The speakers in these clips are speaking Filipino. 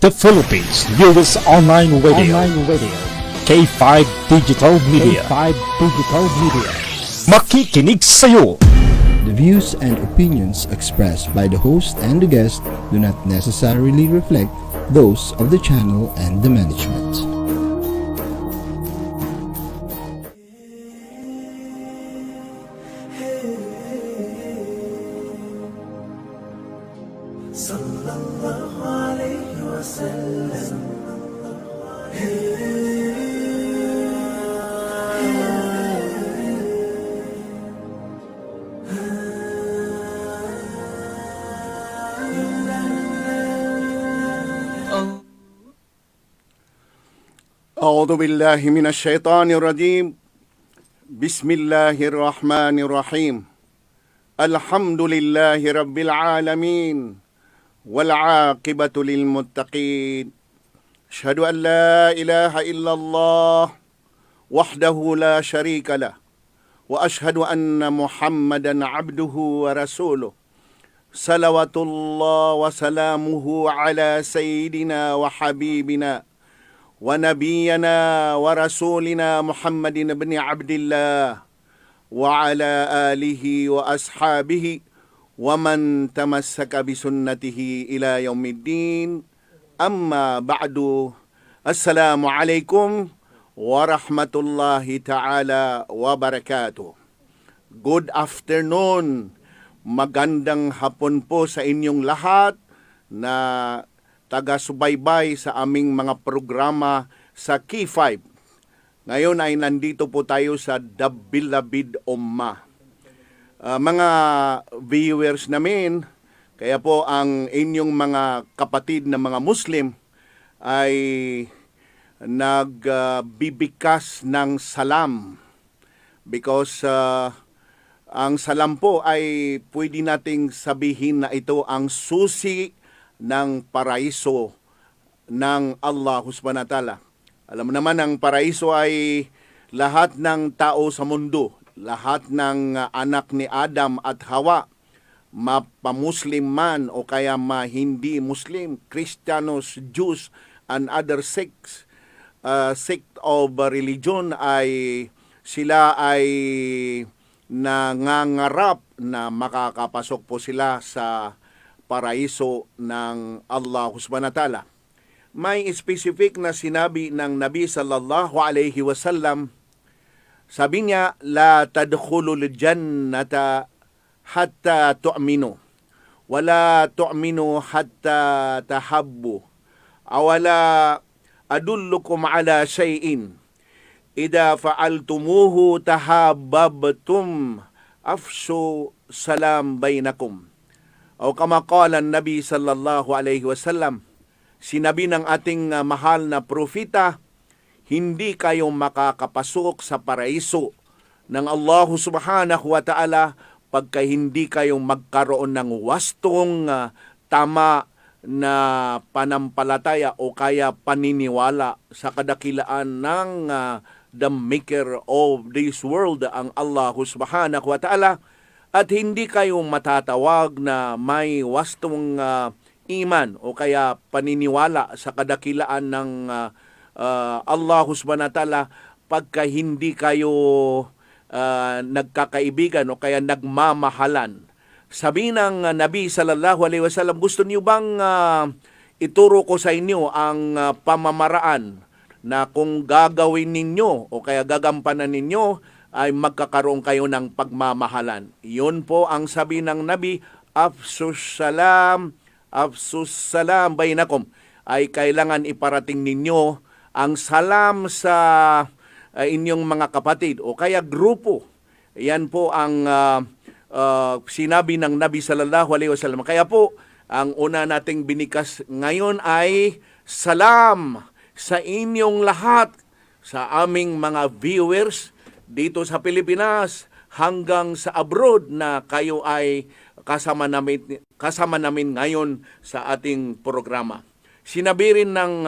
The Philippines newest online radio. K5 Digital Media. Makikinig sa'yo. The views and opinions expressed by the host and the guest do not necessarily reflect those of the channel and the management. أعوذ بالله من الشيطان الرجيم بسم الله الرحمن الرحيم الحمد لله رب العالمين والعاقبة للمتقين أشهد أن لا إله إلا الله وحده لا شريك له وأشهد أن محمدا عبده ورسوله صلوات الله وسلامه على سيدنا وحبيبنا ونبينا ورسولنا محمد بن عبد الله وعلى آله وأصحابه ومن تمسك بسنته إلى يوم الدين أما بعد السلام عليكم ورحمة الله تعالى وبركاته. Good afternoon, magandang hapon po sa inyong lahat na taga-subaybay sa aming mga programa sa K5. Ngayon ay nandito po tayo sa Dabilabid Ummah. Mga viewers namin, kaya po ang inyong mga kapatid na mga Muslim ay nagbibikas ng salam. Because ang salam po ay pwede nating sabihin na ito ang susi ng paraiso ng Allah subhanahu wa ta'ala. Alam mo naman, ang paraiso ay lahat ng tao sa mundo, lahat ng anak ni Adam at Hawa, mapamuslim man o kaya hindi Muslim, Kristiyanos, Jews, and other sects, sect of religion, ay sila ay nangangarap na makakapasok po sila sa paraiso ng Allah subhanahu wa ta'ala. May specific na sinabi ng Nabi sallallahu alayhi wasallam. Sabi niya, la tadkhulul jannata hatta tu'minu wala tu'minu hatta tahabbu awala adullukum ala shay'in idha fa'altumuhu tahabbabtum afshu salam bainakum. O kama qala Nabi sallallahu alayhi wasallam, sinabi ng ating mahal na propeta, hindi kayo makakapasok sa paraiso ng Allah subhanahu wa ta'ala pagka hindi kayo magkaroon ng wastong tama na panampalataya o kaya paniniwala sa kadakilaan ng the maker of this world, ang Allah subhanahu wa ta'ala. At hindi kayo matatawag na may wastong iman o kaya paniniwala sa kadakilaan ng Allah subhanahu wa ta'ala pagka hindi kayo nagkakaibigan o kaya nagmamahalan. Sabi ng Nabi sallallahu alaihi wasallam, gusto niyo bang ituro ko sa inyo ang pamamaraan na kung gagawin ninyo o kaya gagampanan ninyo ay magkakaroon kayo ng pagmamahalan. Yun po ang sabi ng Nabi, afsus salam bainakum, ay kailangan iparating ninyo ang salam sa inyong mga kapatid o kaya grupo. Yan po ang sinabi ng Nabi sallallahu alaihi wasallam. Kaya po, ang una nating binikas ngayon ay salam sa inyong lahat, sa aming mga viewers dito sa Pilipinas hanggang sa abroad na kayo ay kasama namin ngayon sa ating programa. Sinabi rin ng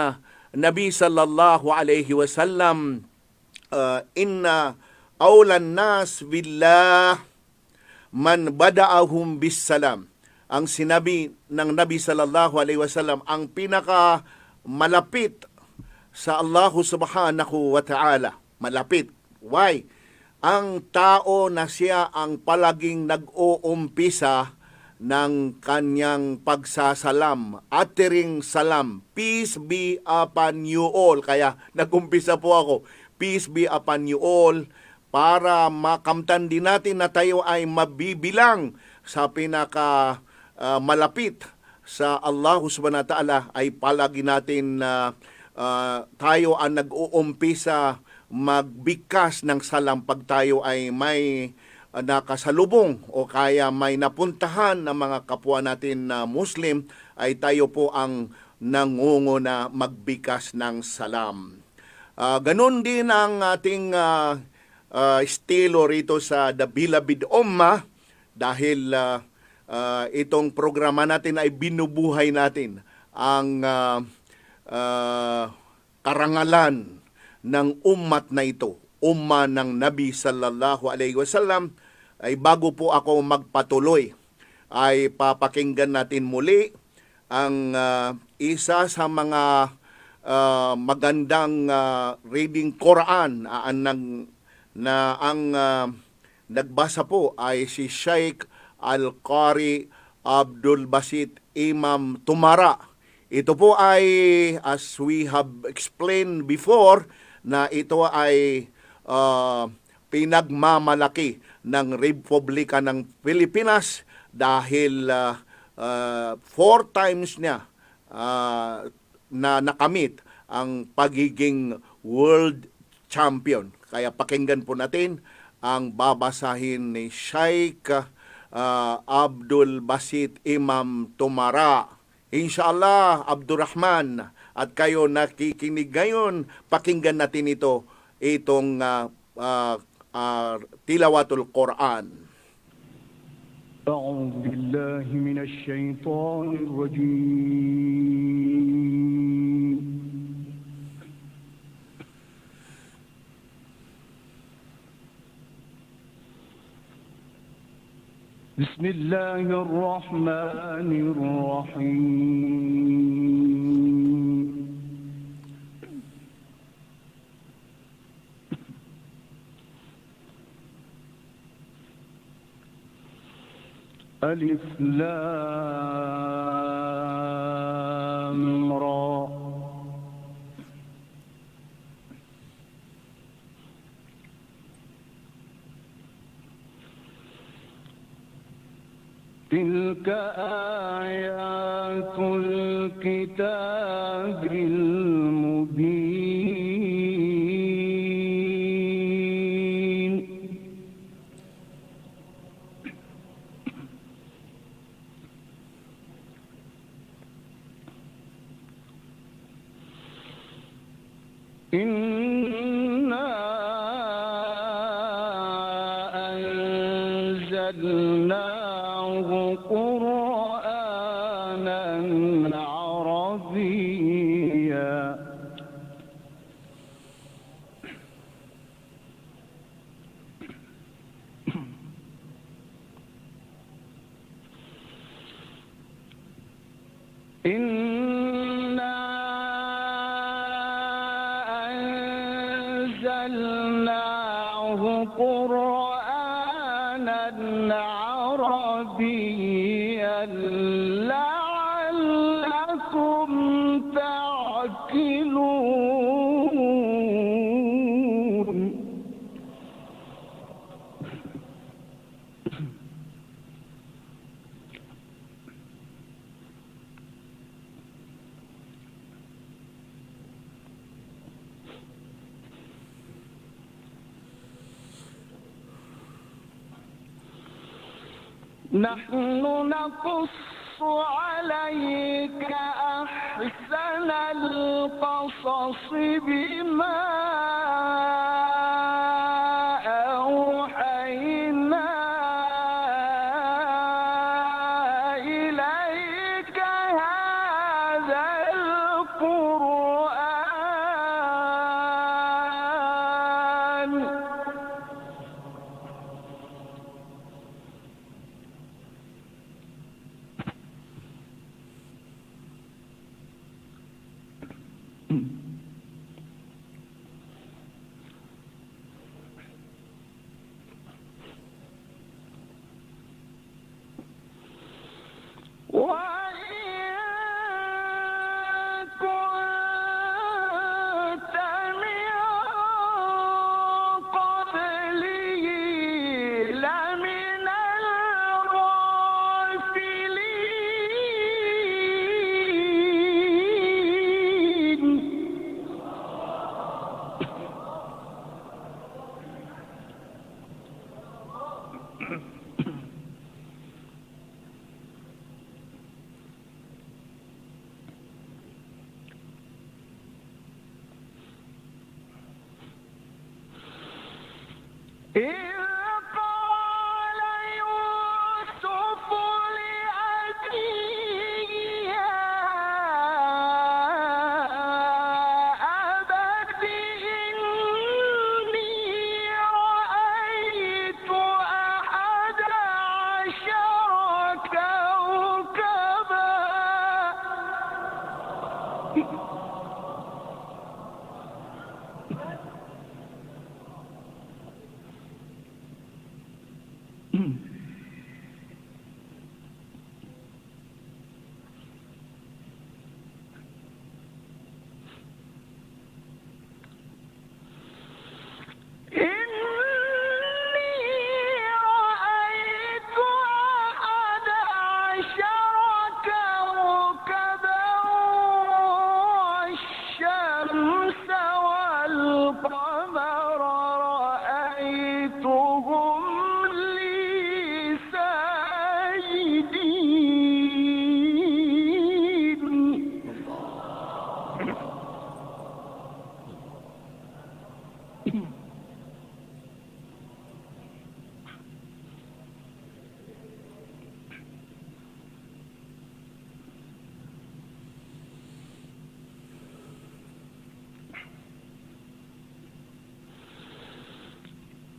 Nabi sallallahu alayhi wasallam, inna awlan nas billah man bada'ahum bis salam. Ang sinabi ng Nabi sallallahu alaihi wasallam, ang pinaka malapit sa Allah subhanahu wa ta'ala. Malapit. Why? Ang tao na siya ang palaging nag-uumpisa ng kanyang pagsasalam, uttering salam, peace be upon you all. Kaya nag-umpisa po ako, peace be upon you all, para makamtan din natin na tayo ay mabibilang sa pinaka malapit sa Allah subhanahu wa ta'ala, ay palagi natin tayo ang nag-uumpisa magbigkas ng salam pag tayo ay may nakasalubong o kaya may napuntahan ng mga kapwa natin na Muslim, ay tayo po ang nangunguna magbigkas ng salam. Ganon din ang ating estilo rito sa The Beloved Ummah, dahil itong programa natin ay binubuhay natin ang karangalan ng ummat na ito, umma ng Nabi sallallahu alaihi wasallam. Ay bago po ako magpatuloy, ay papakinggan natin muli ang isa sa mga magandang reading Quran na ang nagbasa po ay si Sheikh Al-Qari Abdul Basit Imam Tumara. Ito po ay, as we have explained before, na ito ay pinagmamalaki ng Republika ng Pilipinas, dahil 4 times niya na nakamit ang pagiging world champion. Kaya pakinggan po natin ang babasahin ni Sheikh Abdul Basit Imam Tumara. Inshallah, Abdurrahman, at kayo nakikinig ngayon, pakinggan natin itong tilawatul Quran. أعوذ بالله من الشيطان الرجيم بسم الله الرحمن الرحيم ألف لام را تلك آيات الكتاب المبين إنا أنزلناه قرآنا عربيا إنا أنزلناه قرآنا عربيا لعلكم تعقلون نحن نقص عليك أحسن القصص بما أوحينا إليك هذا القرآن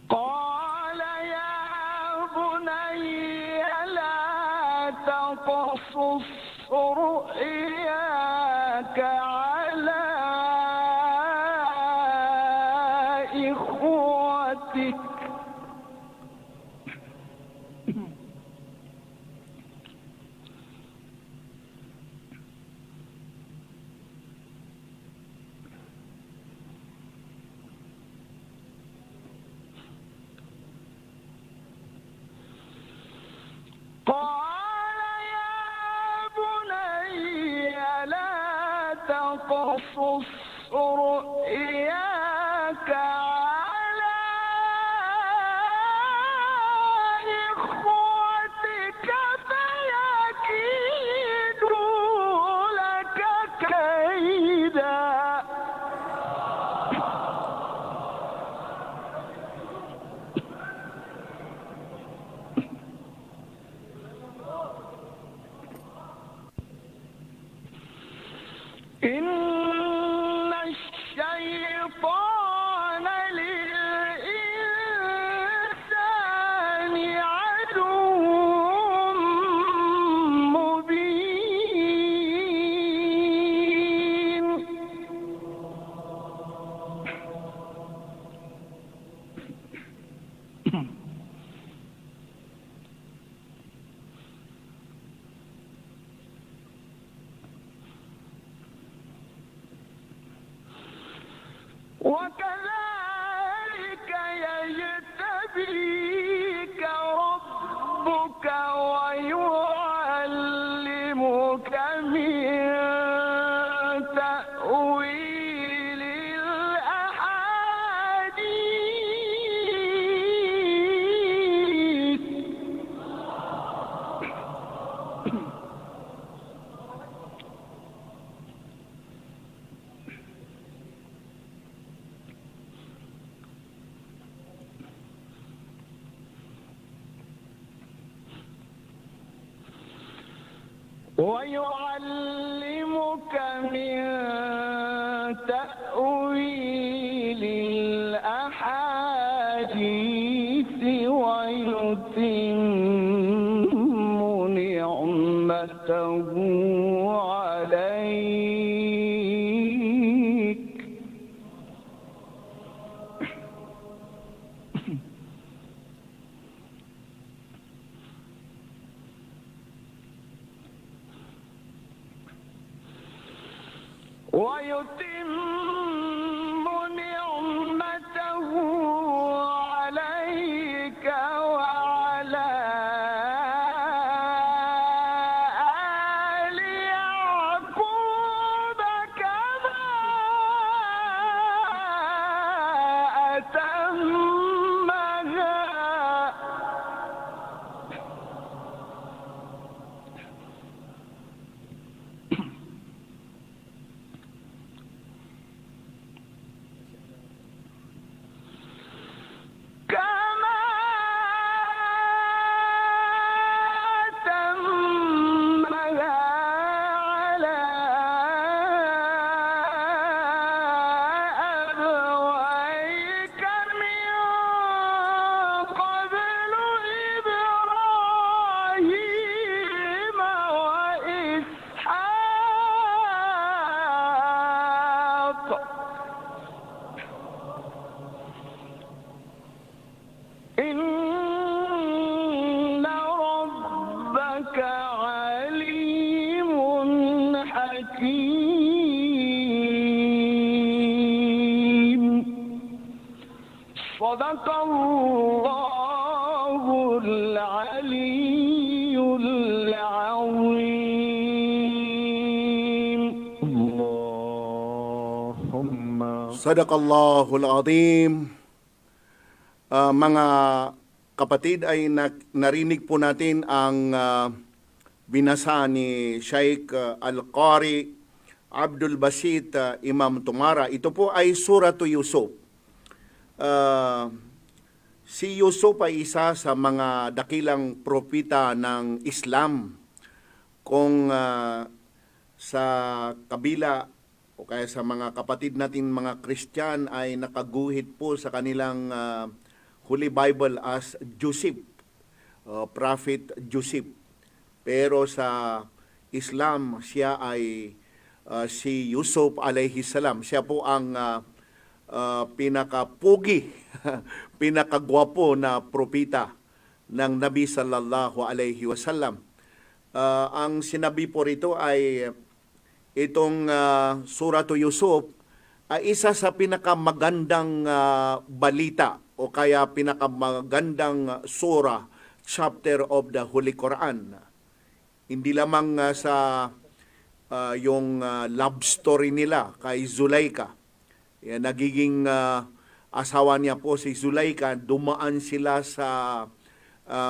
قال يا بني لا تقصص رؤياك على إخوتك قال يا بني لا تقصص رؤياك على إخوتك فيكيدوا لك كيدا إن الشيطان للإنسان عدو مبين وكذلك يجتبيك ربك ويعلمك من تأويل الأحاديث ويعلمك من تأويل الأحاديث ويتم نعمته عليك ويتم نعمته عليك وعلى آل يعقوب كما أتمها كما أتمها على أبويك من قبل إبراهيم وإسحاق إن ربك عليم حكيم صدق الله العلي العظيم اللهم Sadaqallahul Azim. Mga kapatid, ay narinig po natin ang binasa ni Sheikh Al-Qari Abdul Basit Imam Tumara. Ito po ay Suratu Yusuf. Si Yusuf ay isa sa mga dakilang propita ng Islam. Kung sa kabila o kaya sa mga kapatid natin mga Christian ay nakaguhit po sa kanilang Holy Bible as Joseph, Prophet Joseph. Pero sa Islam, siya ay si Yusuf alayhi salam. Siya po ang pinakapugi, pinakagwapo na propita ng Nabi sallallahu alayhi wasallam. Ang sinabi po rito ay itong Suratu Yusuf ay isa sa pinakamagandang balita o kaya pinakamagandang sura, chapter of the Holy Quran. Hindi lamang sa yung love story nila kay Zulaika. Nagiging asawa niya po si Zulaika, dumaan sila sa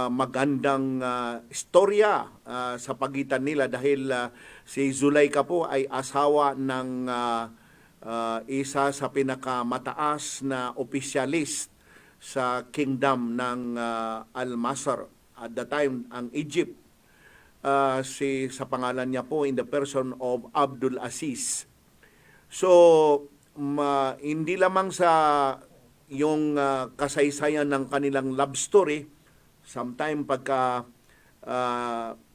magandang istorya sa pagitan nila dahil si Zulaika po ay asawa ng isa sa pinakamataas na opisyalis sa kingdom ng Al-Masr at the time ang Egypt, sa pangalan niya po in the person of Abdul Aziz. So hindi lamang sa yung kasaysayan ng kanilang love story, sometime pagka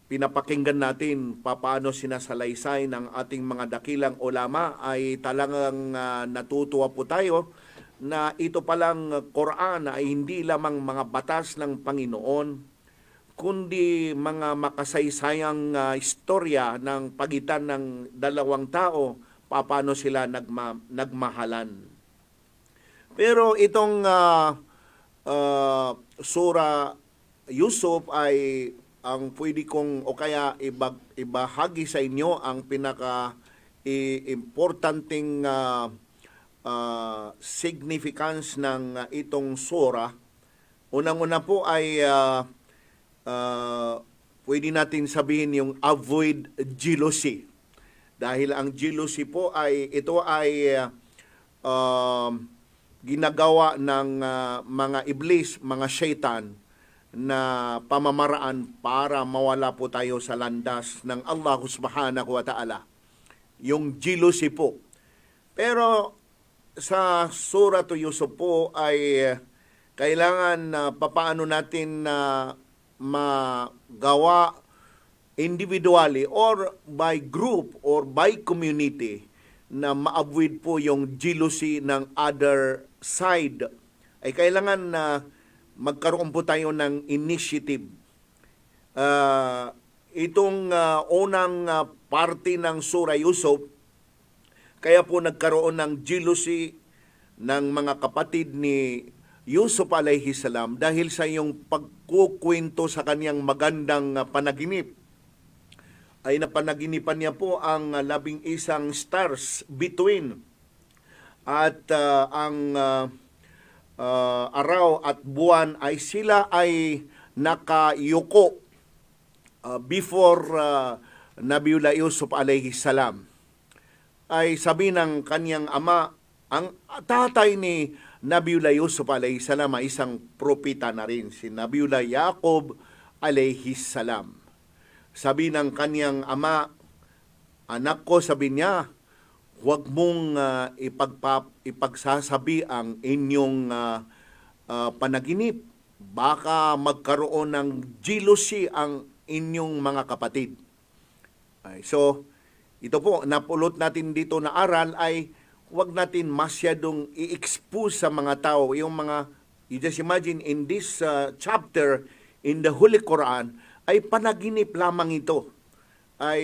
pinapakinggan natin paano sinasalaysay ng ating mga dakilang ulama ay talagang natutuwa po tayo na ito palang Quran ay hindi lamang mga batas ng Panginoon, kundi mga makasaysayang istorya ng pagitan ng dalawang tao, paano sila nagmahalan. Pero itong Sura Yusuf ay ang pwede kong o kaya ibahagi sa inyo ang pinaka-importanting significance ng itong sura. Unang-una po ay pwede natin sabihin yung avoid jealousy. Dahil ang jealousy po ay ginagawa ng mga iblis, mga syaitan na pamamaraan para mawala po tayo sa landas ng Allah subhanahu wa ta'ala. Yung jealousy po. Pero sa Suratu Yusuf po ay kailangan papaano natin na magawa individually or by group or by community na ma-avoid po yung jealousy ng other side. Ay kailangan na magkaroon po tayo ng initiative. Itong unang parte ng Surah Yusuf, Kaya po nagkaroon ng jealousy ng mga kapatid ni Yusuf alayhi salam dahil sa iyong pagkukwento sa kaniyang magandang panaginip. Ay napanaginipan niya po ang 11 stars between at ang araw at buwan ay sila ay nakayuko before Nabiullah Yusuf alayhi salam. Ay sabi ng kaniyang ama, ang tatay ni Nabiullah Yusuf alayhi salam ay isang propeta na rin, si Nabiullah Yaqub alayhi salam. Sabi ng kaniyang ama, anak ko, sabi niya, huwag mong ipagsasabi ang inyong panaginip. Baka magkaroon ng jealousy ang inyong mga kapatid. So, ito po, napulot natin dito na aral ay huwag natin masyadong i-expose sa mga tao. Yung mga, you just imagine in this chapter in the Holy Quran, ay panaginip lamang ito. Ay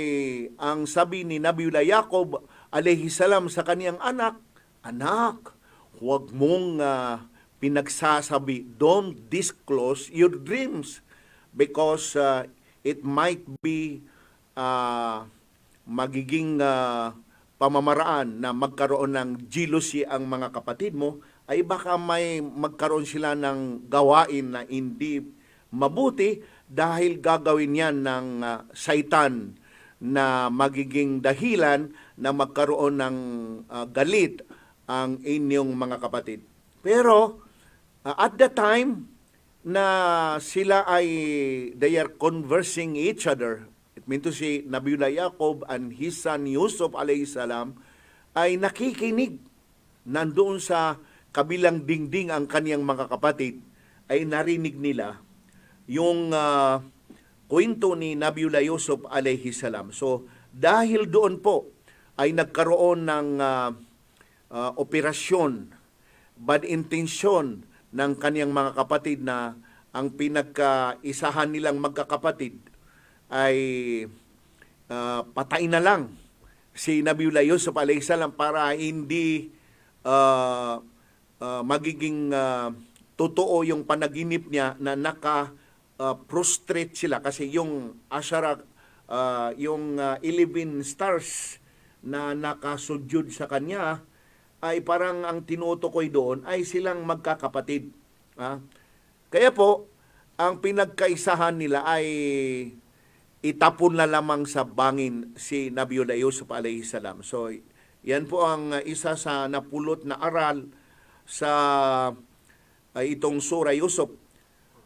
ang sabi ni Nabiullah Yaqub alayhi salam sa kaniyang anak, anak, huwag mong pinagsasabi, don't disclose your dreams because it might be magiging pamamaraan na magkaroon ng jealousy ang mga kapatid mo, ay baka may magkaroon sila ng gawain na hindi mabuti dahil gagawin yan ng saitan na magiging dahilan na magkaroon ng galit ang inyong mga kapatid. Pero at the time na sila ay they are conversing each other, it means to say Nabiullah Yaqub and his son Yusuf alayhi salam ay nakikinig nandoon sa kabilang dingding ang kaniyang mga kapatid, ay narinig nila yung kwento ni Nabiullah Yusuf alayhi salam. So, dahil doon po ay nagkaroon ng operasyon, bad intention ng kaniyang mga kapatid na ang pinagkaisahan nilang magkakapatid ay patay na lang si Nabiullah Yusuf alayhi salam para hindi magiging totoo yung panaginip niya na prostrate sila kasi yung ashara, yung 11 stars na nakasudyod sa kanya ay parang ang tinutukoy doon ay silang magkakapatid. Kaya po, ang pinagkaisahan nila ay itapon na lamang sa bangin si Nabiullah Yusuf alayhi salam. So, yan po ang isa sa napulot na aral sa itong Surah Yusuf.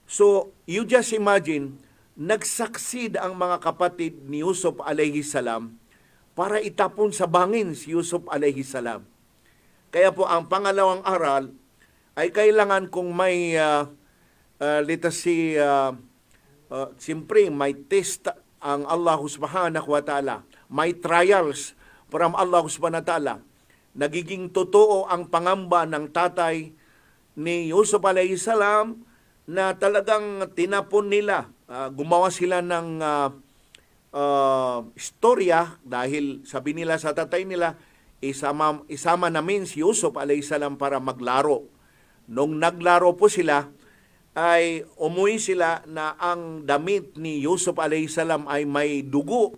So, you just imagine, nagsucceed ang mga kapatid ni Yusuf alayhi salam para itapon sa bangin si Yusuf alayhi salam. Kaya po, ang pangalawang aral ay kailangan kung may, let us see, siyempre may test ang Allah subhanahu wa ta'ala, may trials from Allah subhanahu wa ta'ala. Nagiging totoo ang pangamba ng tatay ni Yusuf alayhi salam na talagang tinapon nila. Gumawa sila ng istorya dahil sabi nila sa tatay nila, isama namin si Yusuf alayhi salam para maglaro. Nung naglaro po sila, ay umuwi sila na ang damit ni Yusuf alayhi salam ay may dugo.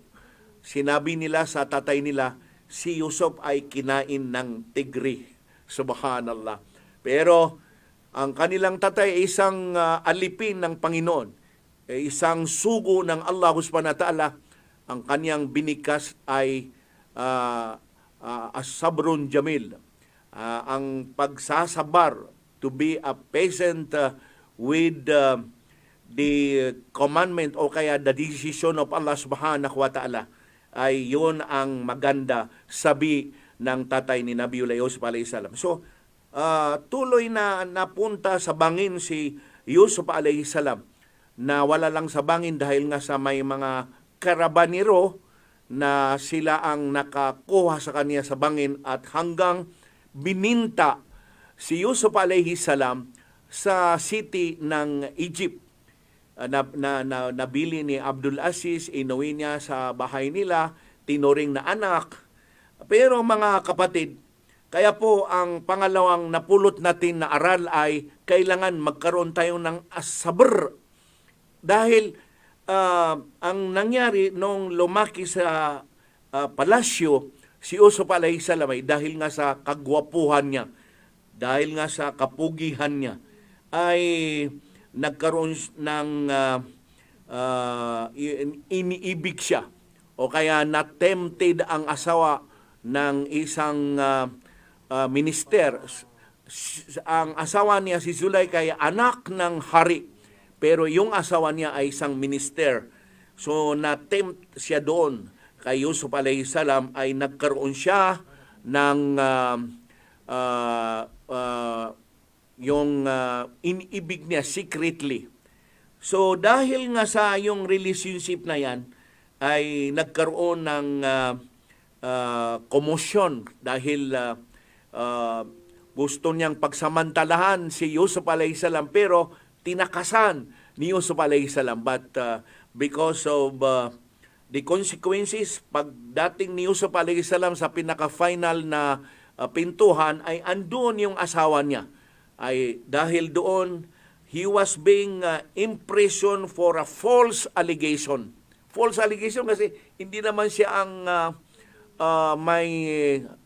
Sinabi nila sa tatay nila, si Yusuf ay kinain ng tigre. Subhanallah. Pero ang kanilang tatay ay isang alipin ng Panginoon, isang sugo ng Allah subhanahu wa ta'ala. Ang kaniyang binikas ay as-sabrun jamil, ang pagsasabar, to be a patient with the commandment o kaya the decision of Allah subhanahu wa ta'ala, ay yun ang maganda sabi ng tatay ni Nabiullah Yusuf alayhi salam. So, tuloy na napunta sa bangin si Yusuf alayhi salam, na wala lang sa bangin dahil nga sa may mga karabanero na sila ang nakakuha sa kanya sa bangin, at hanggang bininta si Yusuf alayhi salam sa city ng Egypt. Nabili ni Abdul Aziz, inuwi niya sa bahay nila, tinuring na anak, Pero mga kapatid, kaya po ang pangalawang napulot natin na aral ay kailangan magkaroon tayo ng sabr. Dahil ang nangyari nung lumaki sa palasyo, si Yusuf alayhi salam ay dahil nga sa kagwapuhan niya, dahil nga sa kapugihan niya, ay nagkaroon ng iniibig siya o kaya na-tempted ang asawa ng isang minister. Ang asawa niya si Zulaykha ay anak ng hari, pero yung asawa niya ay isang minister. So na-tempt siya doon kay Yusuf alayhi salam, ay nagkaroon siya ng yung inibig niya secretly. So dahil nga sa yung relationship na yan, ay nagkaroon ng commotion dahil gusto niyang pagsamantalahan si Yusuf alayhi salam, pero tinakasan ni Yusuf alayhi salam. But because of the consequences, pagdating ni Yusuf alayhi salam sa pinaka-final na pintuhan, ay andun yung asawa niya. Ay dahil doon, he was being imprisoned for a false allegation. False allegation kasi hindi naman siya ang may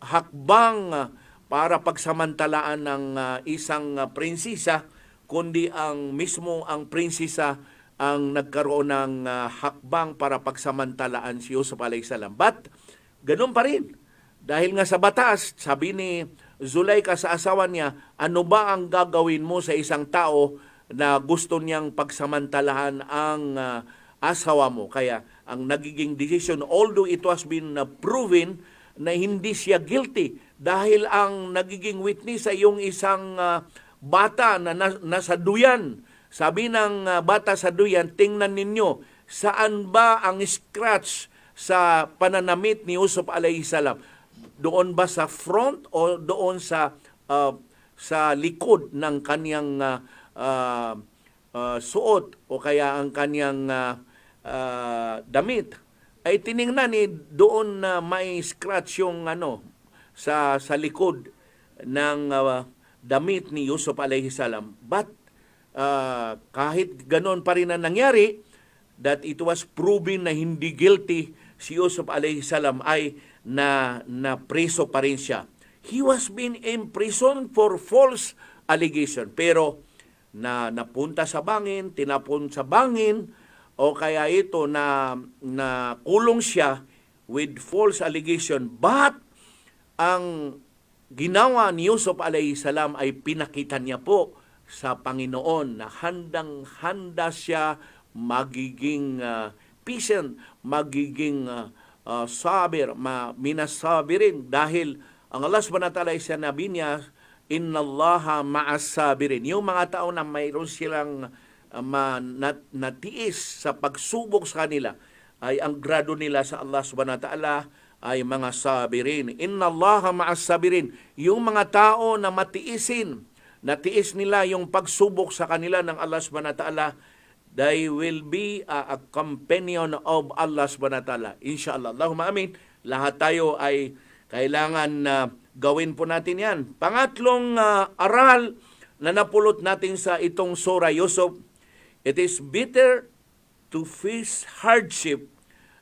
hakbang para pagsamantalaan ng isang prinsesa, kundi ang mismo ang prinsesa ang nagkaroon ng hakbang para pagsamantalaan si Yusuf alayhi salam. But ganun pa rin. Dahil nga sa batas, sabi ni Zulaykha sa asawa niya, ano ba ang gagawin mo sa isang tao na gusto niyang pagsamantalahan ang asawa mo? Kaya ang nagiging decision, although it was been proven na hindi siya guilty, dahil ang nagiging witness ay yung isang bata na nasa duyan. Sabi ng bata sa duyan, tingnan ninyo, saan ba ang scratch sa pananamit ni Yusuf alayhi salam? Doon ba sa front o doon sa likod ng kaniyang suot o kaya ang kaniyang damit? Ay tiningnan ni doon na may scratch yung sa likod ng damit ni Yusuf alayhi salam. But kahit ganon pa rin ang nangyari, that it was proven na hindi guilty si Yusuf alayhi salam, ay na preso pa rin siya. He was being imprisoned for false allegation. Pero napunta sa bangin, tinapon sa bangin, o kaya ito na kulong siya with false allegation. But ang ginawa ni Yusuf alayhi salam ay pinakita niya po sa Panginoon na handang-handa siya magiging patient, magiging sabir, minasabirin, dahil ang Allah subhanahu wa ta'ala ay sinabi niya, Inna Allaha ma'as sabirin. Yung mga tao na mayroon silang natiis sa pagsubok sa kanila, ay ang grado nila sa Allah subhanahu wa ta'ala ay mga sabirin. Inna Allaha ma'as sabirin. Yung mga tao na natiis nila yung pagsubok sa kanila ng Allah subhanahu wa ta'ala, they will be a companion of Allah subhanahu wa ta'ala. Inshallah. Allahumma amin. Lahat tayo ay kailangan gawin po natin yan. Pangatlong aral na napulot natin sa itong Surah Yusuf, it is better to face hardship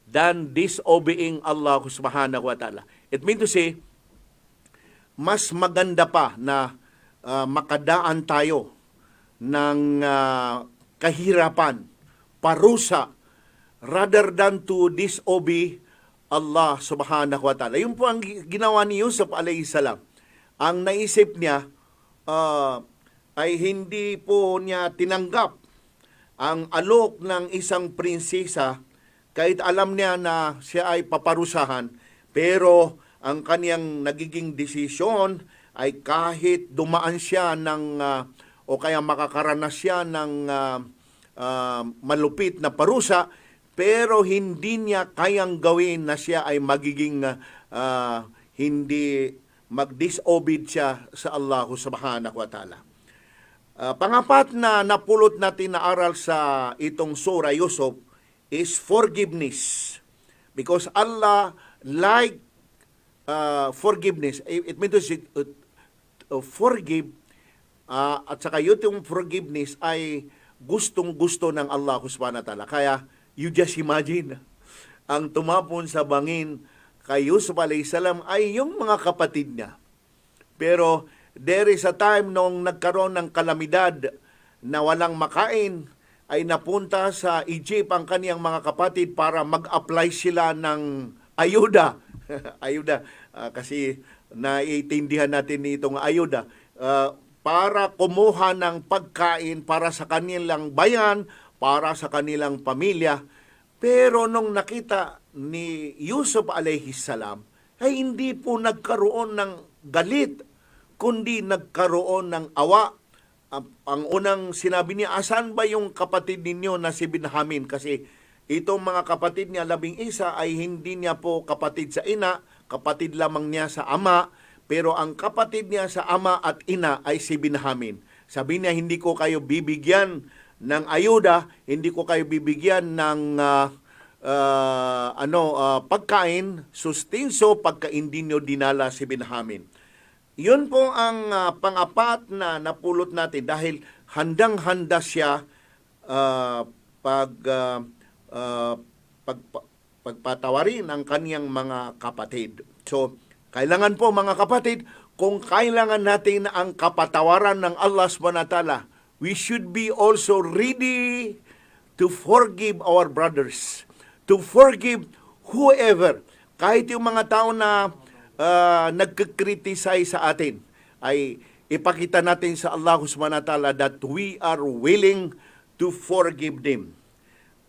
than disobeying Allah subhanahu wa ta'ala. It means to say, mas maganda pa na makadaan tayo ng kahirapan, parusa, rather than to disobey Allah subhanahu wa ta'ala. Yun po ang ginawa ni Yusuf alayhi salam. Ang naisip niya ay hindi po niya tinanggap ang alok ng isang prinsesa, kahit alam niya na siya ay paparusahan, pero ang kaniyang nagiging desisyon ay kahit dumaan siya ng o kaya makakaranas siya ng malupit na parusa, pero hindi niya kayang gawin na siya ay magiging hindi mag-disobey siya sa Allah subhanahu wa ta'ala. Pangapat na napulot natin na aral sa itong Surah Yusuf is forgiveness. Because Allah like forgiveness. It means forgive at saka yung forgiveness ay gustong-gusto ng Allah subhanahu wa ta'ala. Kaya you just imagine, ang tumapon sa bangin kay Yusuf alayhis salam ay yung mga kapatid niya. Pero there is a time nung nagkaroon ng kalamidad na walang makain, ay napunta sa Egypt ang kaniyang mga kapatid para mag-apply sila ng ayuda. Ayuda, kasi naiintindihan natin itong ayuda. Para kumuha ng pagkain para sa kanilang bayan, para sa kanilang pamilya. Pero nung nakita ni Yusuf alayhis salam, ay hindi po nagkaroon ng galit, kundi nagkaroon ng awa. Ang unang sinabi niya, asan ba yung kapatid ninyo na si Binyamin? Kasi itong mga kapatid niya, 11 ay hindi niya po kapatid sa ina, kapatid lamang niya sa ama, pero ang kapatid niya sa ama at ina ay si Binyamin. Sabi niya, hindi ko kayo bibigyan ng ayuda, hindi ko kayo bibigyan ng pagkain, sustinso, pagka hindi niyo dinala si Binyamin. Yun po ang pang-apat na napulot natin dahil handang-handa siya pagpatawarin ang kaniyang mga kapatid. So, kailangan po mga kapatid, kung kailangan natin ang kapatawaran ng Allah subhanahu wa ta'ala, we should be also ready to forgive our brothers, to forgive whoever, kahit yung mga tao na nagkikriticize sa atin, ay ipakita natin sa Allah subhanahu wa ta'ala that we are willing to forgive them.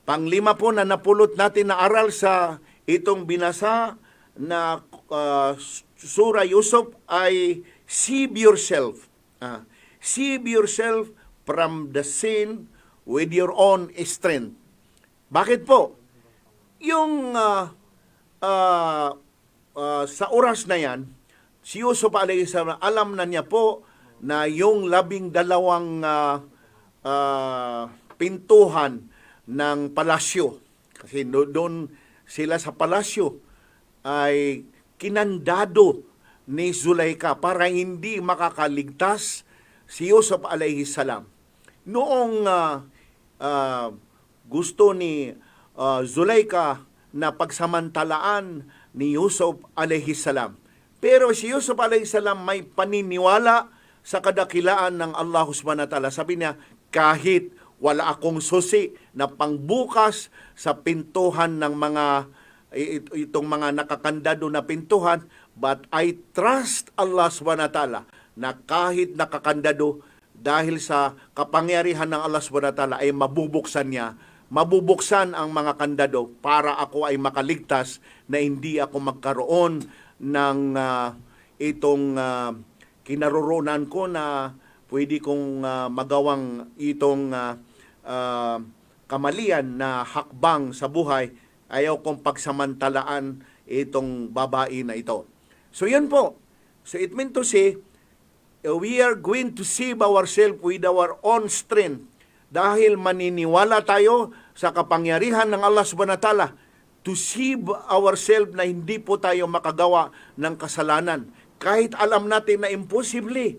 Panglima po na napulot natin na aral sa itong binasa na Surah Yusuf ay save yourself. Save yourself from the sin with your own strength. Bakit po? Yung sa oras na yan, si Yusuf alayhis salam, alam na niya po na yung 12 pintuhan ng palasyo, kasi doon sila sa palasyo, ay kinandado ni Zulaika para hindi makakaligtas si Yusuf alayhis salam. Noong gusto ni Zulaika na pagsamantalaan ni Yusuf alayhis salam. Pero si Yusuf alayhis salam may paniniwala sa kadakilaan ng Allah subhanahu wa ta'ala. Sabi niya, kahit wala akong susi na pangbukas sa pintuhan ng itong mga nakakandado na pintuhan, but I trust Allah subhanahu wa ta'ala na kahit nakakandado, dahil sa kapangyarihan ng Allah subhanahu wa ta'ala ay mabubuksan ang mga kandado para ako ay makaligtas na hindi ako magkaroon ng itong kinaroroonan ko na pwede kong magawang itong kamalian na hakbang sa buhay. Ayaw kong pagsamantalaan itong babae na ito. So yan po. So it meant to say, we are going to save ourselves with our own strength. Dahil maniniwala tayo sa kapangyarihan ng Allah subhanahu wa ta'ala to save ourselves na hindi po tayo makagawa ng kasalanan. Kahit alam natin na imposible,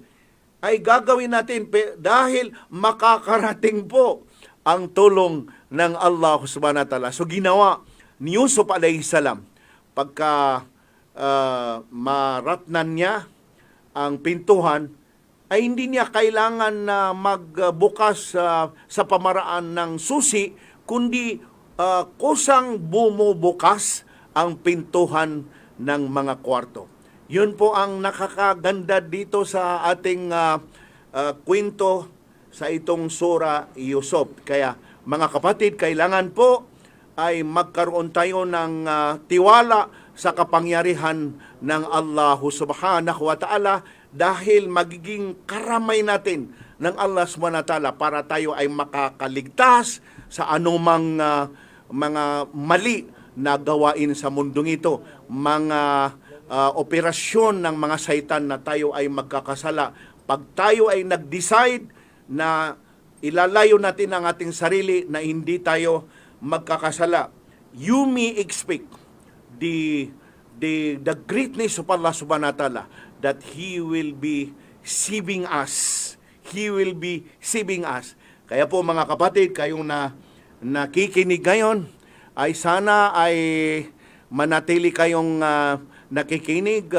ay gagawin natin dahil makakarating po ang tulong ng Allah subhanahu wa ta'ala. So ginawa ni Yusuf alayhis salam, pagka maratnan niya ang pintuhan, ay hindi niya kailangan na magbukas sa pamaraan ng susi, kundi kusang bumubukas ang pintuhan ng mga kwarto. Yun po ang nakakaganda dito sa ating kwento sa itong Surah Yusuf. Kaya mga kapatid, kailangan po ay magkaroon tayo ng tiwala sa kapangyarihan ng Allah subhanahu wa ta'ala, dahil magiging karamay natin ng Allah subhanahu wa ta'ala para tayo ay makakaligtas sa anumang mga mali na gawain sa mundong ito, mga operasyon ng mga saitan na tayo ay magkakasala. Pag tayo ay nag-decide na ilalayo natin ang ating sarili na hindi tayo magkakasala, you may expect the the greatness of Allah subhanahu wa ta'ala, that He will be saving us. He will be saving us. Kaya po mga kapatid, kayong nakikinig ngayon, ay sana ay manatili kayong nakikinig.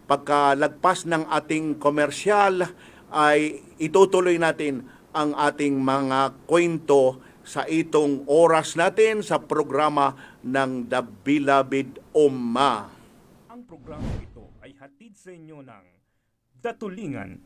Pagkalagpas ng ating komersyal, ay itutuloy natin ang ating mga kwento sa itong oras natin sa programa ng The Beloved Ummah. Ang programa ito ay hatid sa inyo ng Datulingan.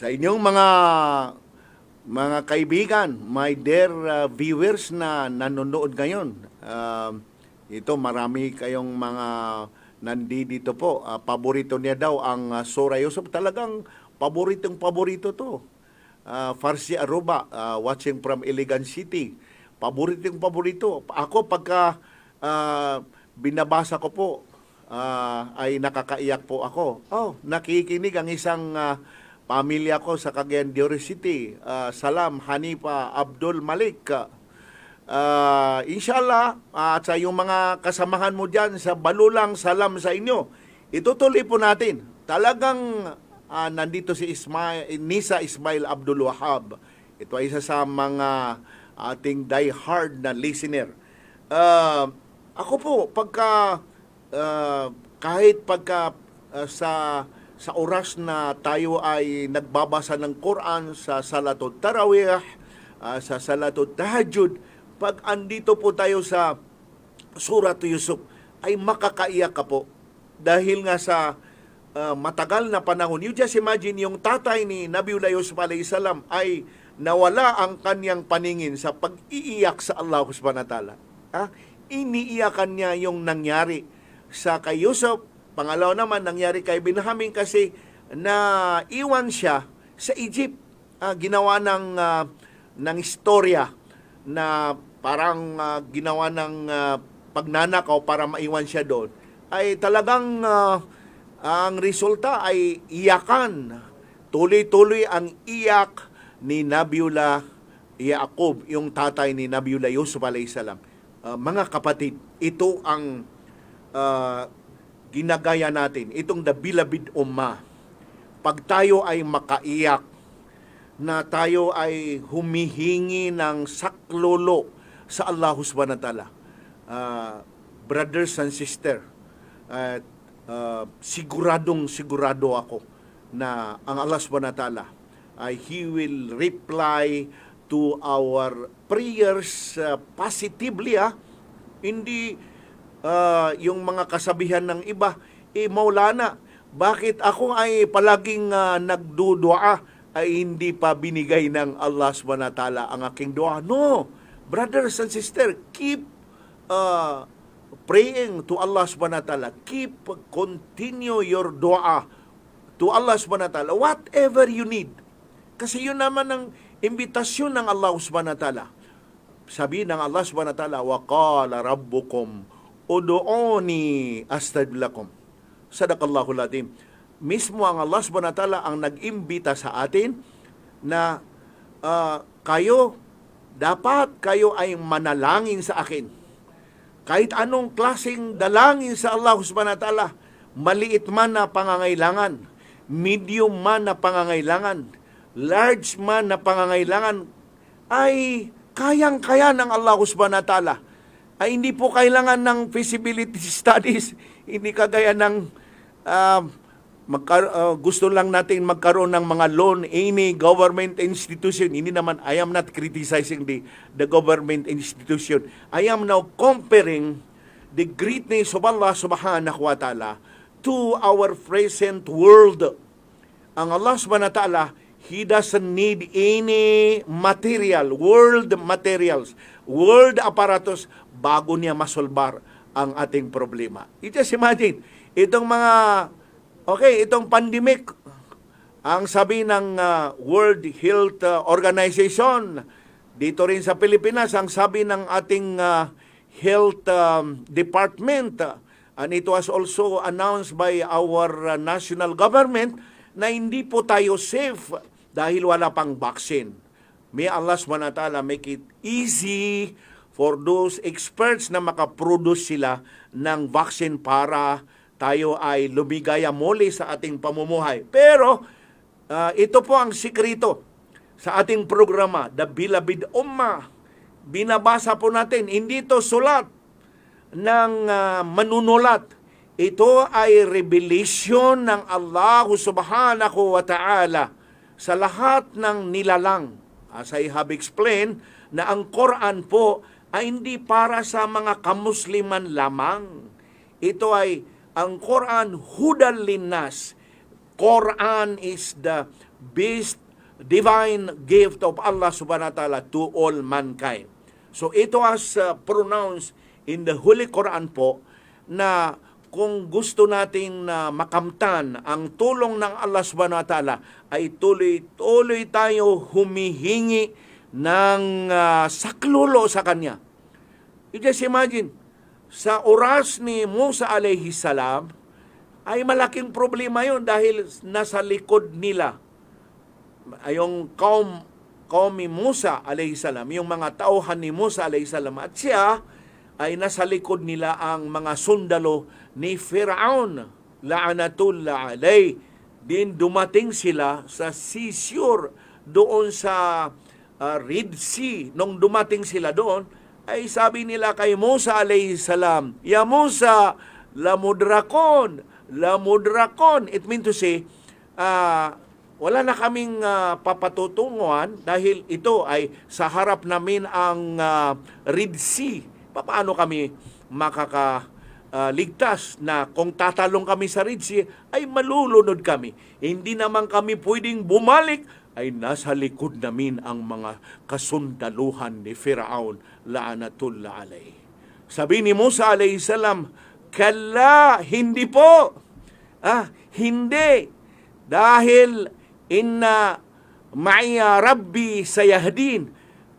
Sa inyong mga kaibigan, my dear viewers na nanonood ngayon, ito marami kayong mga nandito po. Paborito niya daw ang Surah Yusuf. Talagang paborito to. Farsi Aruba, watching from Iligan City. Paborito. Ako pagka binabasa ko po, ay nakakaiyak po ako. Nakikinig ang isang pamilya ko sa Cagayan de Oro City. Salam, Hanifa Abdul Malik. Inshallah, at sa yung mga kasamahan mo dyan sa Balulang, salam sa inyo. Itutuloy po natin. Talagang nandito si Nisa Ismail Abdul Wahab. Ito ay isa sa mga ating die-hard na listener. Ako po, kahit pagka sa oras na tayo ay nagbabasa ng Quran sa Salatul Tarawih, sa Salatul Tahajjud, pag andito po tayo sa Surah Yusuf, ay makakaiyak ka po. Dahil nga sa matagal na panahon, you just imagine yung tatay ni Nabiullah Yusuf alayhi salam ay nawala ang kanyang paningin sa pag-iiyak sa Allah subhanahu wa ta'ala. Iniiyakan niya yung nangyari sa kay Yusuf. Pangalawa naman, nangyari kay Benjamin kasi iwan siya sa Egypt. Ginawa ng istorya na parang ginawa ng pagnanakaw para maiwan siya doon. Ay talagang ang resulta ay iyakan. Tuloy-tuloy ang iyak ni Nabiullah Yaqub, yung tatay ni Nabiullah Yusuf alayhi salam. Mga kapatid, ito ang ginagaya natin, itong The Beloved Ummah. Pag tayo ay makaiyak, na tayo ay humihingi ng saklolo sa Allah subhanahu wa ta'ala. Brothers and sister, sigurado ako na ang Allah subhanahu wa ta'ala ay He will reply to our prayers positively. Hindi yung mga kasabihan ng iba, Maulana, bakit ako ay palaging nagdudua ay hindi pa binigay ng Allah subhanahu wa ta'ala ang aking dua? No, brothers and sisters, keep praying to Allah subhanahu wa ta'ala. Continue your dua to Allah subhanahu wa ta'ala, whatever you need. Kasi yun naman ang imbitasyon ng Allah subhanahu wa ta'ala. Sabi ng Allah subhanahu wa ta'ala, wa qala rabbukum udu'uni astajib lakum. Sadaqallahul azim. Mismo ang Allah subhanahu wa ta'ala ang nag-imbita sa atin na dapat kayo ay manalangin sa akin. Kahit anong klaseng dalangin sa Allah subhanahu wa ta'ala, maliit man na pangangailangan, medium man na pangangailangan, large man na pangangailangan, ay kayang-kaya ng Allah subhanahu wa ta'ala. Ay hindi po kailangan ng feasibility studies, hindi kagaya ng gusto lang natin magkaroon ng mga loan, any government institution. Hindi naman, I am not criticizing the government institution. I am now comparing the greatness of Allah subhanahu wa ta'ala to our present world. Ang Allah subhanahu wa ta'ala, He doesn't need any material, world materials, world apparatus bago niya masolbar ang ating problema. Just imagine, itong pandemic, ang sabi ng World Health Organization, dito rin sa Pilipinas, ang sabi ng ating Health Department, and it was also announced by our national government, na hindi po tayo safe dahil wala pang vaccine. May Allah subhanahu wa ta'ala make it easy for those experts na makaproduce sila ng vaccine para tayo ay lumigaya muli sa ating pamumuhay. Pero ito po ang sikrito sa ating programa, The Beloved Ummah. Binabasa po natin, hindi ito sulat ng manunulat. Ito ay revelation ng Allah subhanahu wa ta'ala sa lahat ng nilalang. As I have explained, na ang Quran po ay hindi para sa mga kamusliman lamang. Ito ay, ang Quran, hudan linnas. Quran is the best divine gift of Allah subhanahu wa ta'ala to all mankind. So ito as pronounced in the Holy Quran po, na kung gusto nating makamtan ang tulong ng Allah subhanahu wa ta'ala, ay tuloy-tuloy tayo humihingi ng saklulo sa Kanya. You just imagine, sa oras ni Musa alayhi salam, ay malaking problema yon dahil nasa likod nila. Yung kaum ni Musa alayhi salam, yung mga tauhan ni Musa alayhi salam, at siya ay nasa likod nila ang mga sundalo ni Firaun, la'anatullah alayh. Din dumating sila sa seashore doon sa Red Sea. Nung dumating sila doon, ay sabi nila kay Musa alayhi salam, "Ya Musa, lamudrakon, lamudrakon." It means to say, wala na kaming papatutunguhan dahil ito ay sa harap namin ang Red Sea. Paano kami makakaligtas na kung tatalong kami sa Red Sea ay malulunod kami? Hindi naman kami pwedeng bumalik, ay nasa likod namin ang mga kasundaluhan ni Firaun, la'anatullah alayh. Sabi ni Musa alayhi salam, "Kalla, hindi po. Hindi. Dahil inna ma'iya rabbi sayahdin."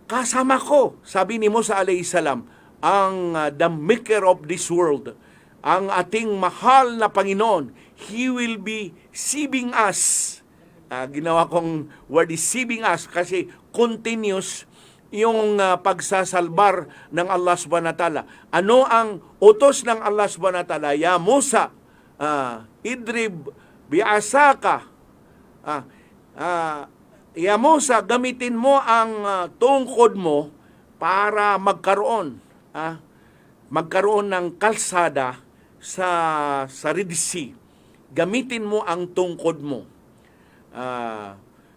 Kasama ko, sabi ni Musa alayhi salam, ang the maker of this world, ang ating mahal na Panginoon. He will be saving us. Ginawa kong word is saving us kasi continuous yung pagsasalbar ng Allah subhanahu wa ta'ala. Ano ang utos ng Allah subhanahu wa ta'ala? Ya Musa, idrib bi'asaka. Ya Musa, gamitin mo ang tungkod mo para magkaroon ng kalsada sa Red Sea. Gamitin mo ang tungkod mo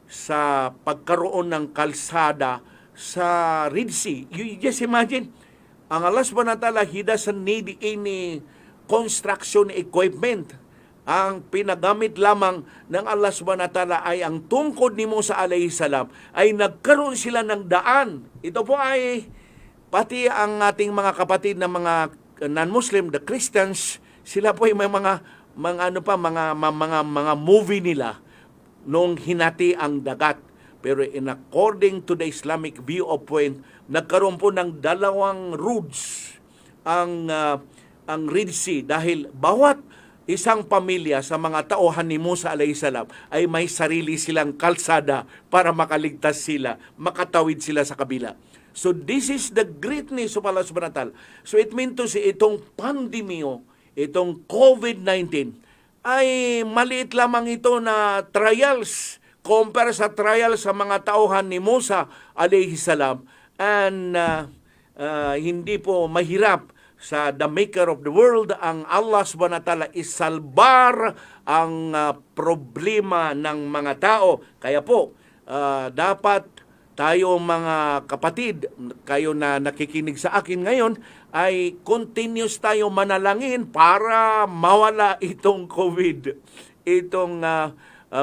sa pagkaroon ng kalsada sa Red Sea. You just imagine, ang Allah subhanahu wa ta'ala, He doesn't need any construction equipment. Ang pinagamit lamang ng Allah subhanahu wa ta'ala ay ang tungkod ni Musa alayhi salam, ay nagkaroon sila ng daan. Ito po ay pati ang ating mga kapatid na mga non-Muslim, the Christians, sila po ay may mga movie nila nung hinati ang dagat. Pero in according to the Islamic view of point, nagkaroon po ng dalawang roads ang Red Sea dahil bawat isang pamilya sa mga tauhan ni Musa alayhi salam ay may sarili silang kalsada para makaligtas sila, makatawid sila sa kabila. So this is the greatness of Allah subhanahu wa ta'ala. So it means to say, itong pandemyo, itong COVID-19, ay maliit lamang ito na trials compare sa trials sa mga tauhan ni Musa alayhi salam, and hindi po mahirap sa the maker of the world, ang Allah subhanahu wa ta'ala, isalbar ang problema ng mga tao. Kaya po, dapat tayo mga kapatid, kayo na nakikinig sa akin ngayon, ay continuous tayo manalangin para mawala itong COVID, itong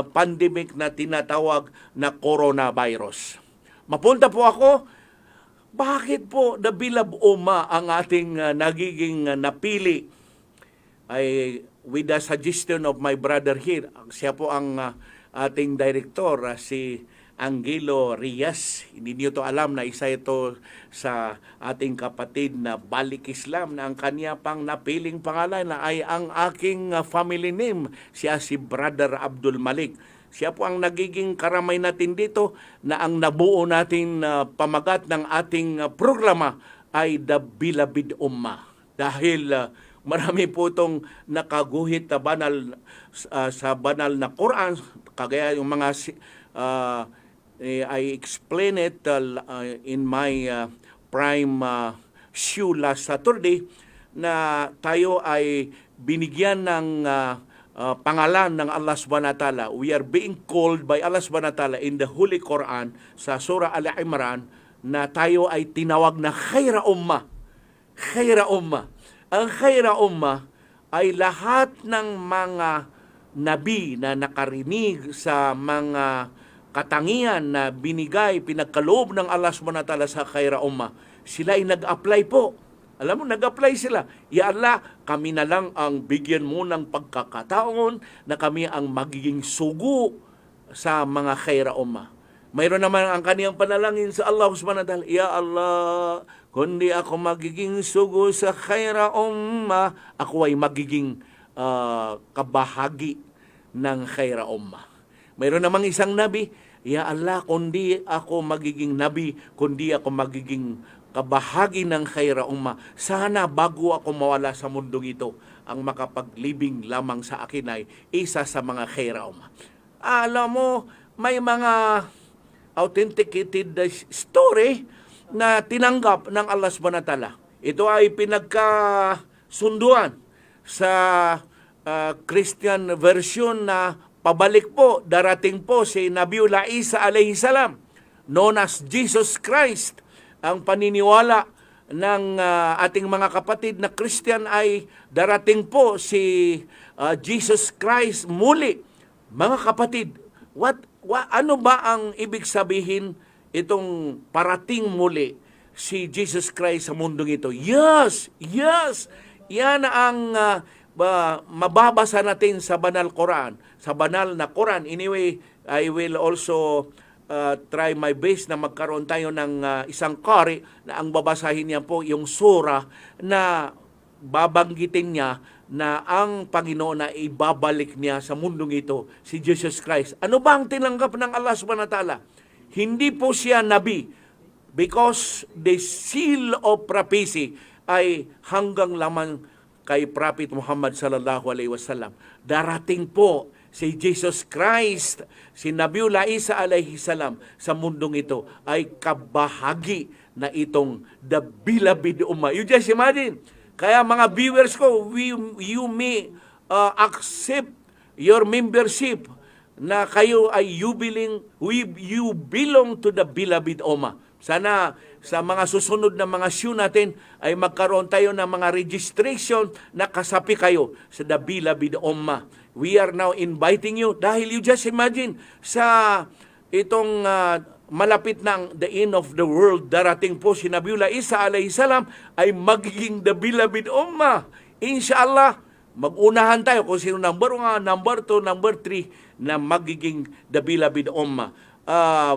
pandemic na tinatawag na coronavirus. Mapunta po ako, bakit po Nabilab Umma ang ating nagiging napili? Ay with the suggestion of my brother here, siya po ang ating director, si Angelo Rias. Hindi niyo to alam na isa ito sa ating kapatid na Balik Islam, na ang kanya pang napiling pangalan na ay ang aking family name, siya si Brother Abdul Malik. Siya po ang nagiging karamay natin dito, na ang nabuo natin pamagat ng ating programa ay The Bilabid Ummah. Dahil marami po itong nakaguhit na banal sa banal na Quran, kagaya yung mga I explain it in my prime show last Saturday, na tayo ay binigyan ng pangalan ng Allah subhanahu wa ta'ala. We are being called by Allah subhanahu wa ta'ala in the Holy Quran sa Surah Al-Imran, na tayo ay tinawag na Khaira Ummah. Khaira Ummah. Ang Khaira Ummah ay lahat ng mga nabi na nakarinig sa mga katangian na binigay, pinagkaloob ng Allah subhanahu wa ta'ala sa Khaira Ummah. Sila ay nag-apply po. Alam mo, nag-apply sila. Ya Allah, kami na lang ang bigyan mo ng pagkakataon na kami ang magiging sugo sa mga Khaira Ummah. Mayroon naman ang kaniyang panalangin sa Allah subhanahu wa ta'ala, Ya Allah, kundi ako magiging sugo sa Khaira Ummah, ako ay magiging kabahagi ng Khaira Ummah. Mayroon namang isang nabi, Ya Allah, kundi ako magiging nabi, kundi ako magiging kabahagi ng Khaira Ummah, sana bago ako mawala sa mundong ito, ang makapaglibing lamang sa akin ay isa sa mga Khaira Ummah. Alam mo, may mga authenticated story na tinanggap ng Allah subhanahu wa ta'ala. Ito ay pinagkasunduan sa Christian version na pabalik po, darating po si Nabiullah Isa alayhi salam, known as Jesus Christ. Ang paniniwala ng ating mga kapatid na Christian ay darating po si Jesus Christ muli. Mga kapatid, ano ba ang ibig sabihin itong parating muli si Jesus Christ sa mundong ito? Yes! Yan ang mababasa natin sa banal Quran. Sa banal na Quran. Anyway, I will also try my best na magkaroon tayo ng isang qari na ang babasahin niya po yung surah na babanggitin niya na ang Panginoon na ibabalik niya sa mundong ito, si Jesus Christ. Ano ba ang tinanggap ng Allah subhanahu wa ta'ala? Hindi po siya nabi, because the seal of prophecy ay hanggang lamang kay Prophet Muhammad sallallahu alaihi wasallam. Darating po si Jesus Christ, si Nabiullah Isa alayhi salam sa mundong ito ay kabahagi na itong The Bilabid Ummah. You just imagine. Kaya mga viewers ko, you may accept your membership na kayo ay you belong to the Bilabid Ummah. Sana sa mga susunod na mga show natin ay magkaroon tayo ng mga registration na kasapi kayo sa The Bilabid Ummah. We are now inviting you dahil you just imagine sa itong malapit ng the end of the world, darating po si Nabiullah Isa alayhi salam ay magiging The Bilabid Ummah. Inshallah, mag-unahan tayo kung sino number 1, number 2, number 3 na magiging The Bilabid Ummah.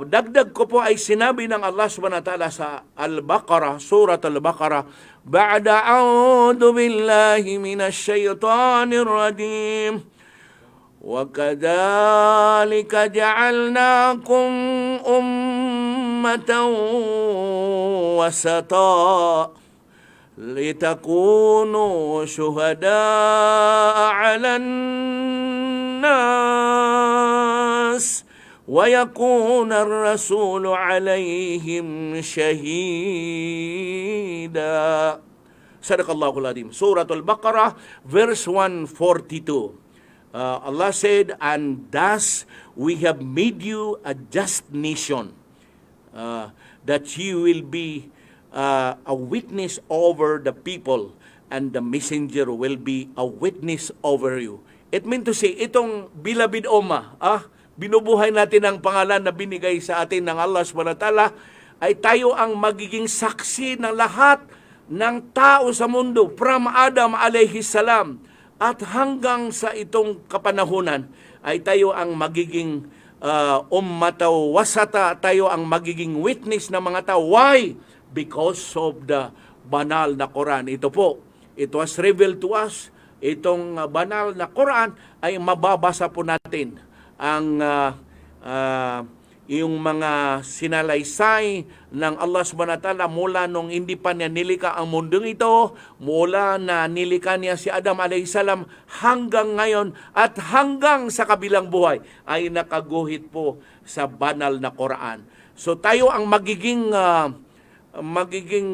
Dagdag ko po ay sinabi ng Allah subhanahu wa ta'ala sa Al-Baqarah, Surat Al-Baqarah, Ba'da a'udhu billahi minash shaytanir rajim, wa kadhalika ja'alnakum ummatan wasata litakunu syuhada'a 'alan nas ويكون الرسول عليهم شهيدا. Sadaqallahul Azim. Surah Al-Baqarah, verse 142. Allah said, and thus we have made you a just nation, that you will be a witness over the people, and the messenger will be a witness over you. It meant to say, itong Bilabid Ummah, binubuhay natin ang pangalan na binigay sa atin ng Allah subhanahu wa ta'ala, ay tayo ang magiging saksi ng lahat ng tao sa mundo, from Adam alayhi salam, at hanggang sa itong kapanahunan, ay tayo ang magiging ummataw wasata, tayo ang magiging witness ng mga tao. Why? Because of the banal na Quran. Ito po, it was revealed to us. Itong banal na Quran ay mababasa po natin ang yung mga sinalaysay ng Allah subhanahu wa ta'ala mula nung hindi pa niya nilika ang mundong ito, mula na nilika niya si Adam alayhi salam hanggang ngayon at hanggang sa kabilang buhay ay nakaguhit po sa banal na Quran. So tayo ang magiging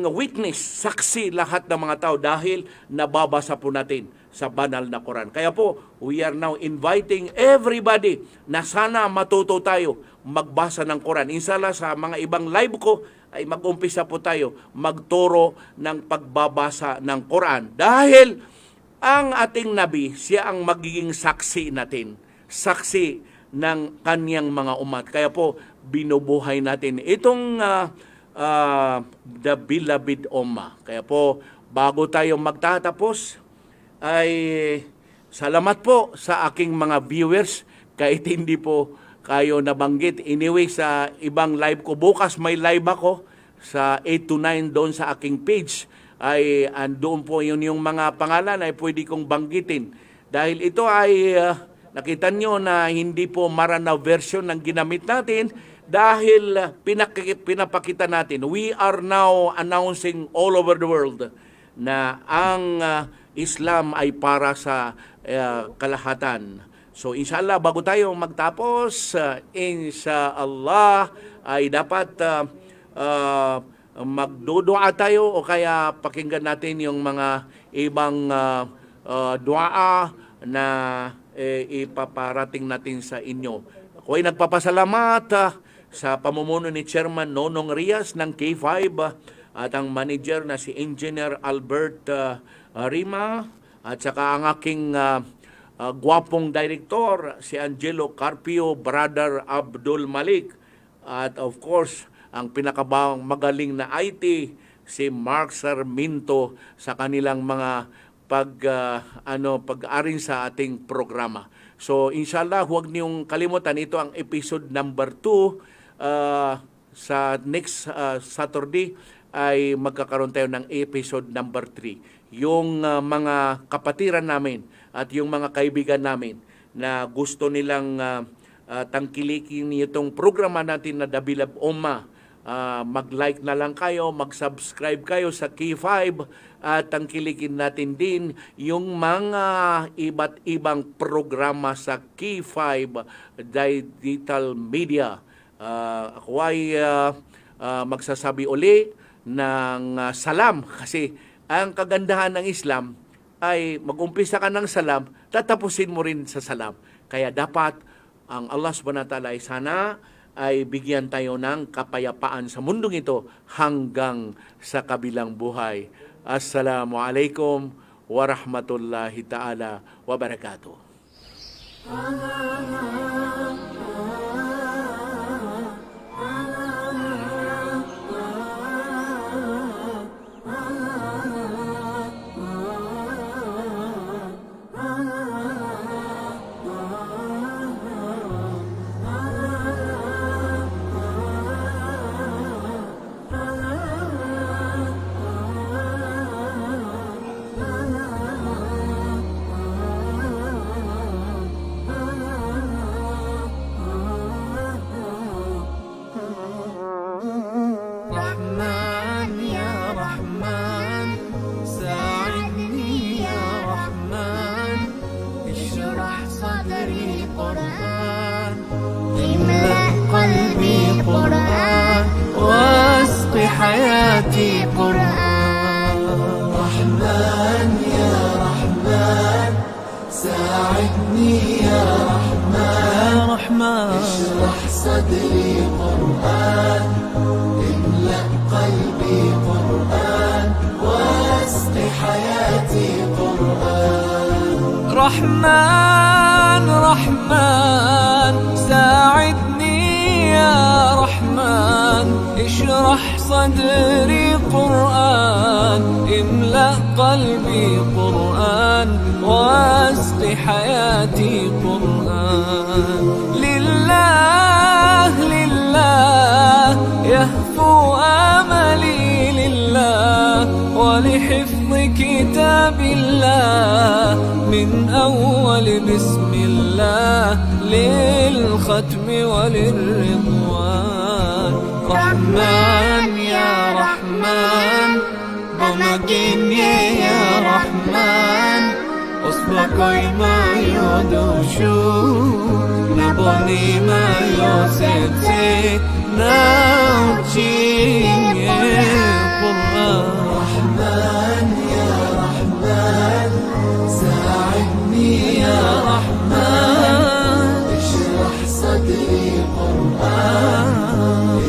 witness, saksi lahat ng mga tao dahil nababasa po natin sa banal na Quran. Kaya po, we are now inviting everybody na sana matuto tayo magbasa ng Quran. Inshallah, sa mga ibang live ko ay mag-umpisa po tayo magturo ng pagbabasa ng Quran. Dahil ang ating Nabi, siya ang magiging saksi natin. Saksi ng kanyang mga umat. Kaya po, binubuhay natin itong the Beloved Ummah. Kaya po, bago tayo magtatapos, ay salamat po sa aking mga viewers kahit hindi po kayo nabanggit. Anyway, sa ibang live ko, bukas may live ako sa 8 to 9 doon sa aking page. Ay doon po yun yung mga pangalan ay pwede kong banggitin. Dahil ito ay nakita nyo na hindi po Maranao version ng ginamit natin dahil pinapakita natin. We are now announcing all over the world na ang Islam ay para sa kalahatan. So inshallah, bago tayo magtapos, inshallah ay dapat magdudua tayo o kaya pakinggan natin yung mga ibang dua na ipaparating natin sa inyo. Ako ay nagpapasalamat sa pamumuno ni Chairman Nonong Rias ng K5 at ang manager na si Engineer Albert Rima at saka ang aking gwapong director si Angelo Carpio, Brother Abdul Malik, at of course ang pinakabang magaling na IT si Mark Sarmiento sa kanilang mga pag-aring sa ating programa. So inshallah, huwag niyong kalimutan, ito ang episode number 2. Sa next Saturday ay magkakaroon tayo ng episode number 3. Yung mga kapatiran namin at yung mga kaibigan namin na gusto nilang tangkilikin itong programa natin na The Beloved Ummah, mag-like na lang kayo, mag-subscribe kayo sa K5 at tangkilikin natin din yung mga iba't ibang programa sa K5 Digital Media. Ako ay magsasabi uli ng salam kasi ang kagandahan ng Islam ay mag-umpisa ka ng salam, tatapusin mo rin sa salam. Kaya dapat ang Allah subhanahu wa ta'ala ay sana ay bigyan tayo ng kapayapaan sa mundong ito hanggang sa kabilang buhay. Assalamualaikum warahmatullahi ta'ala wabarakatuh. حياتي قرآن. رحمن يا رحمن ساعدني يا رحمن اشرح صدري قرآن املأ قلبي قرآن واسق حياتي قرآن. رحمن رحمن ساعدني يا رحمن اشرح صدري قرآن املأ قلبي قرآن واسق حياتي قرآن. لله لله يهفو آملي لله ولحفظ كتاب الله من أول بسم الله للختم وللرضوان. رحمن يا رحمن بمجيني يا رحمن أصبحي ما يدوشو نبني ما يوسيتي نوتشيني قرآن. رحمن يا رحمن ساعدني يا رحمن اشرح صدري قرآن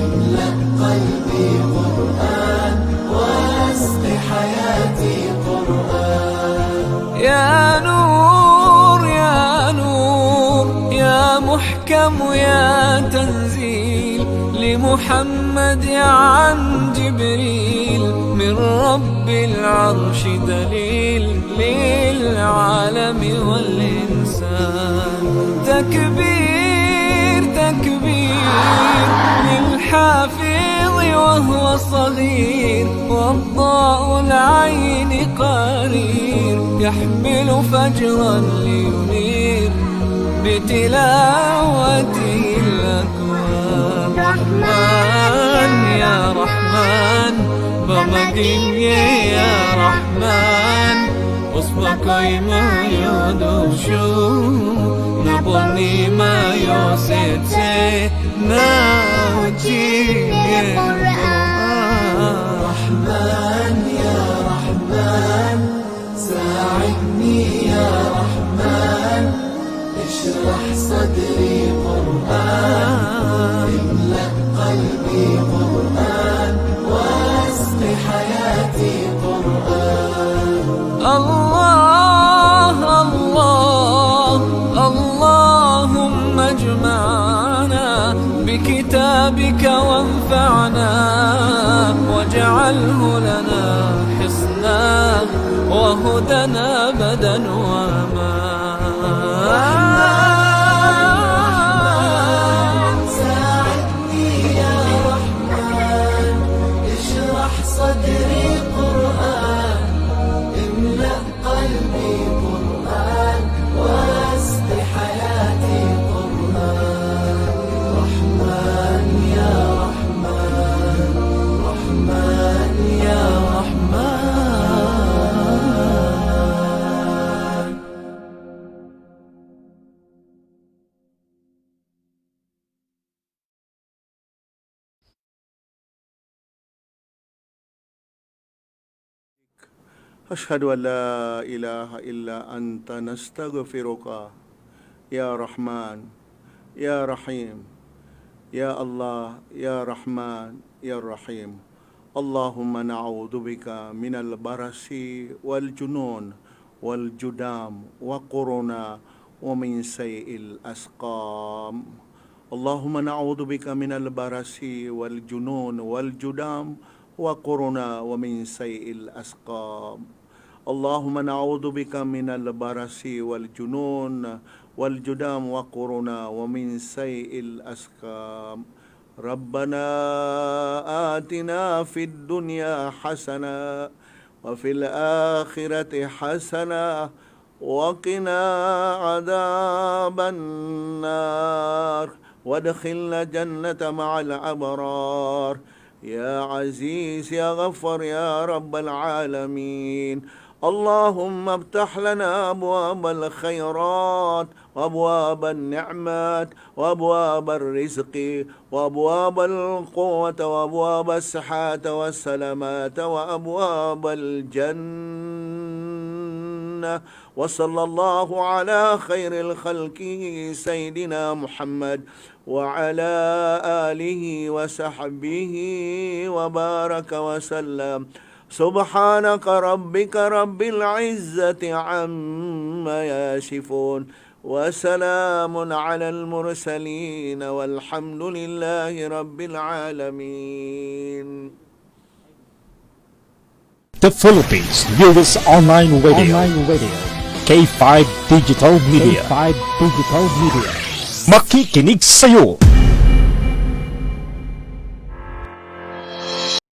املأ قلبي قرآن واسق حياتي قرآن. يا نور يا نور يا محكم يا تنزيل لمحمد عن جبريل من رب العرش دليل للعالم والإنسان. تكبير تكبير للحافظ وهو صغير والضاء العين قرير يحمل فجرا لينير بتلاوته الأكوان. رحمن يا رحمن بمديني يا رحمن أصبحي ما يدوشو نبني ما يوسيتي نوجيني قرآن. رحمن يا رحمن ساعدني يا رحمن اشرح صدري قرآن املأ قلبي قرآن واسق حياتي قرآن. الله الله اللهم اجمعنا بكتابك وانفعنا واجعله لنا حصنا وهدنا أبدا وما. ساعدني يا رحمن اشرح صدري قرآن املأ قلبي قرآن واسق حياتي قرآن. رحمن يا رحمن رحمن يا رحمن. أشهد أن لا إله إلا أنت نستغفرك يا رحمن يا رحيم يا الله يا رحمن يا رحيم. اللهم نعوذ بك من البرص والجنون والجدام وقرنا ومن سيء الأسقام. اللهم نعوذ بك من البرص والجنون والجدام وقرنا ومن سيء الأسقام. اللهم نعوذ بك من البرص والجنون والجدام وقرنا ومن سيء الأسقام. ربنا آتنا في الدنيا حسنة وفي الآخرة حسنة وقنا عذاب النار وادخلنا جنة مع الأبرار يا عزيز يا غفر يا رب العالمين. اللهم افتح لنا أبواب الخيرات وأبواب النعمات وأبواب الرزق وأبواب القوة وأبواب الصحة والسلامات وأبواب الجنة. وصلى الله على خير الخلق سيدنا محمد وعلى آله وصحبه وبارك وسلم. سبحانك ربك رب العزة عما يصفون وسلام على المرسلين والحمد لله رب العالمين. The Philippines newest online radio. K5 Digital Media. Makikinig sa'yo.